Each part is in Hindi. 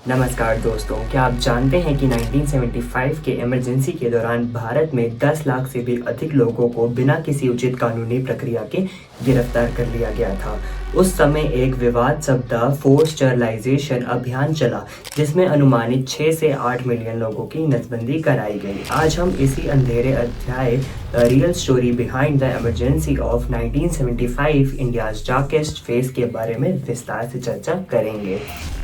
नमस्कार दोस्तों, क्या आप जानते हैं कि 1975 के इमरजेंसी के दौरान भारत में 10 लाख से भी अधिक लोगों को बिना किसी उचित कानूनी प्रक्रिया के गिरफ्तार कर लिया गया था। उस समय एक विवाद शब्द फोर्स स्टरलाइजेशन अभियान चला, जिसमें अनुमानित 6 से 8 मिलियन लोगों की नसबंदी कराई गई। आज हम इसी अंधेरे अध्याय the real story behind the emergency of 1975 India's darkest phase के बारे में विस्तार से चर्चा करेंगे।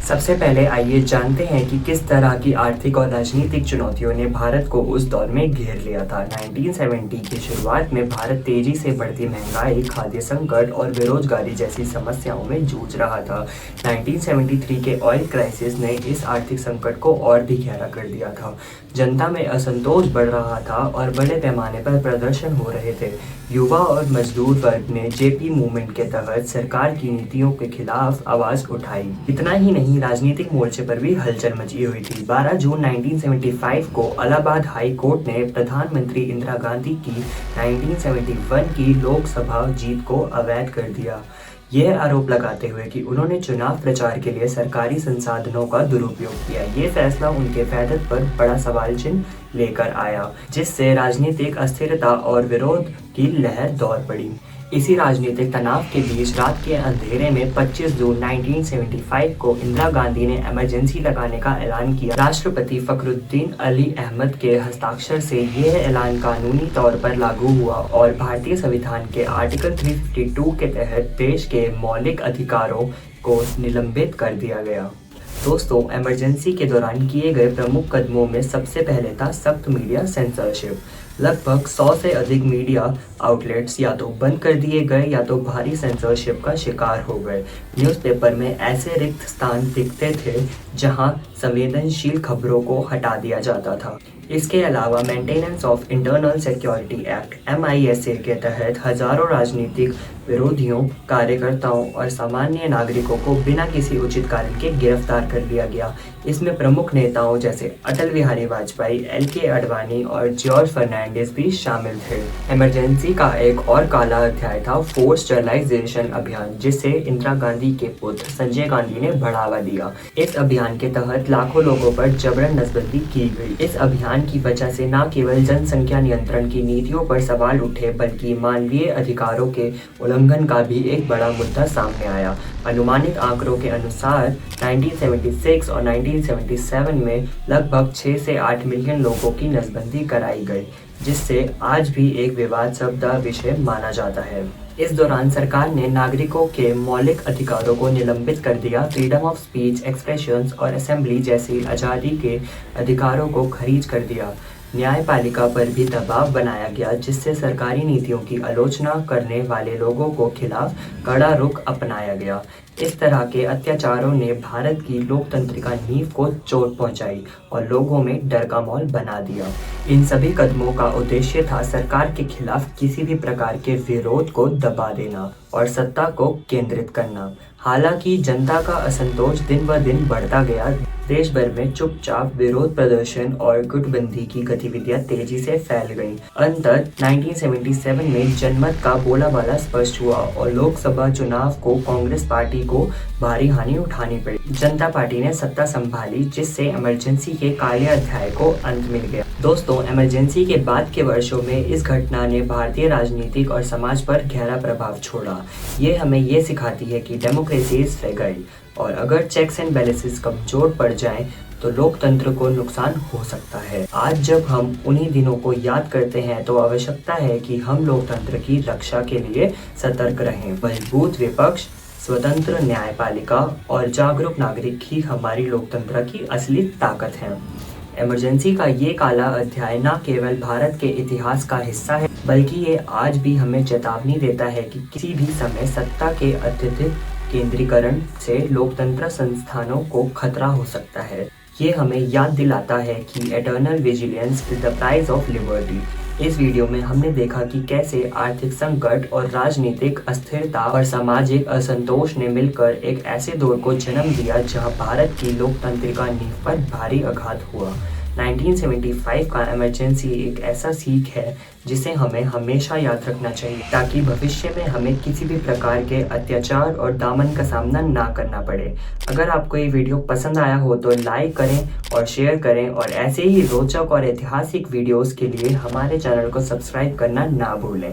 सबसे पहले आइए जानते हैं कि किस तरह की आर्थिक और राजनीतिक चुनौतियों ने भारत को उस दौर में घेर लिया था। 1970 की शुरुआत में भारत तेजी से बढ़ती महंगाई, खाद्य संकट और बेरोजगारी जैसी समस्याओं में जूझ रहा था। 1973 के ऑयल क्राइसिस ने इस आर्थिक संकट को और भी गहरा कर दिया था। जनता में असंतोष बढ़ रहा था और बड़े पैमाने पर प्रदर्शन हो रहे थे। युवा और मजदूर वर्ग ने जेपी मूवमेंट के तहत सरकार की नीतियों के खिलाफ आवाज उठाई। इतना ही नहीं, राजनीतिक मोर्चे पर भी हलचल मची हुई थी। 12 जून 1975 को इलाहाबाद हाई कोर्ट ने प्रधानमंत्री इंदिरा गांधी की 1971 की लोकसभा जीत को अवैध कर दिया, यह आरोप लगाते हुए कि उन्होंने चुनाव प्रचार के लिए सरकारी संसाधनों का दुरुपयोग किया। ये फैसला उनके वैधता पर बड़ा सवाल चिन्ह लेकर आया, जिससे राजनीतिक अस्थिरता और विरोध की लहर दौड़ पड़ी। इसी राजनीतिक तनाव के बीच रात के अंधेरे में 25 जून 1975 को इंदिरा गांधी ने इमरजेंसी लगाने का ऐलान किया। राष्ट्रपति फखरुद्दीन अली अहमद के हस्ताक्षर से यह ऐलान कानूनी तौर पर लागू हुआ और भारतीय संविधान के आर्टिकल 352 के तहत देश के मौलिक अधिकारों को निलंबित कर दिया गया। दोस्तों, इमरजेंसी के दौरान किए गए प्रमुख कदमों में सबसे पहले था सख्त मीडिया सेंसरशिप। लगभग 100 से अधिक मीडिया आउटलेट्स या तो बंद कर दिए गए या तो भारी सेंसरशिप का शिकार हो गए। न्यूज़पेपर में ऐसे रिक्त स्थान दिखते थे जहां संवेदनशील खबरों को हटा दिया जाता था। इसके अलावा maintenance of internal security act MISA के तहत हजारों राजनीतिक विरोधियों, कार्यकर्ताओं और सामान्य नागरिकों को बिना किसी उचित कारण के गिरफ्तार कर लिया गया। इसमें प्रमुख नेताओं जैसे अटल बिहारी वाजपेयी, LK आडवाणी और जॉर्ज फर्नांडिस भी शामिल थे। इमरजेंसी का एक और काला अध्याय था फोर्स स्टरलाइजेशन अभियान, जिसे इंदिरा गांधी के पुत्र संजय गांधी ने बढ़ावा दिया। इस अभियान के तहत लाखों लोगों पर जबरन नसबंदी की गई। इस अभियान की वजह से न केवल जनसंख्या नियंत्रण की नीतियों पर सवाल उठे, बल्कि मानवीय अधिकारों के उल्लंघन का भी एक बड़ा मुद्दा सामने आया। अनुमानित आंकड़ों के अनुसार 1976 और 1977 में लगभग 6 से 8 मिलियन लोगों की नसबंदी कराई गई, जिससे आज भी एक विवादास्पद विषय माना जाता है। इस दौरान सरकार ने नागरिकों के मौलिक अधिकारों को निलंबित कर दिया। फ्रीडम ऑफ स्पीच, एक्सप्रेशन और असेंबली जैसी आज़ादी के अधिकारों को खारिज कर दिया। न्यायपालिका पर भी दबाव बनाया गया, जिससे सरकारी नीतियों की आलोचना करने वाले लोगों को खिलाफ कड़ा रुख अपनाया गया। इस तरह के अत्याचारों ने भारत की लोकतंत्र का नींव को चोट पहुंचाई और लोगों में डर का माहौल बना दिया। इन सभी कदमों का उद्देश्य था सरकार के खिलाफ किसी भी प्रकार के विरोध को दबा देना और सत्ता को केंद्रित करना। हालांकि जनता का असंतोष दिन ब दिन बढ़ता गया। देश भर में चुपचाप विरोध प्रदर्शन और गुटबंदी की गतिविधियां तेजी से फैल गईं। अंततः 1977 में जनमत का बोलाबाला स्पष्ट हुआ और लोकसभा चुनाव को कांग्रेस पार्टी को भारी हानि उठानी पड़ी। जनता पार्टी ने सत्ता संभाली, जिससे इमरजेंसी के काले अध्याय को अंत मिल गया। दोस्तों, इमरजेंसी के बाद के वर्षों में इस घटना ने भारतीय राजनीतिक और समाज पर गहरा प्रभाव छोड़ा। ये हमें ये सिखाती है कि डेमोक्रेसी इज फ्रेगाइल और अगर चेक्स एंड बैलेंसेस कमजोर पड़ जाएं तो लोकतंत्र को नुकसान हो सकता है। आज जब हम उन्हीं दिनों को याद करते हैं तो आवश्यकता है कि हम लोकतंत्र की रक्षा के लिए सतर्क रहें। मजबूत विपक्ष, स्वतंत्र न्यायपालिका और जागरूक नागरिक ही हमारी लोकतंत्र की असली ताकत है। इमरजेंसी का ये काला अध्याय न केवल भारत के इतिहास का हिस्सा है, बल्कि ये आज भी हमें चेतावनी देता है कि किसी भी समय सत्ता के अत्यधिक केंद्रीकरण से लोकतंत्र संस्थानों को खतरा हो सकता है। ये हमें याद दिलाता है कि eternal vigilance is the price of liberty. इस वीडियो में हमने देखा कि कैसे आर्थिक संकट और राजनीतिक अस्थिरता और सामाजिक असंतोष ने मिलकर एक ऐसे दौर को जन्म दिया जहां भारत की लोकतंत्र का नींव पर भारी आघात हुआ। 1975 का इमरजेंसी एक ऐसा सीख है जिसे हमें हमेशा याद रखना चाहिए ताकि भविष्य में हमें किसी भी प्रकार के अत्याचार और दामन का सामना ना करना पड़े। अगर आपको ये वीडियो पसंद आया हो तो लाइक करें और शेयर करें, और ऐसे ही रोचक और ऐतिहासिक वीडियोस के लिए हमारे चैनल को सब्सक्राइब करना ना भूलें।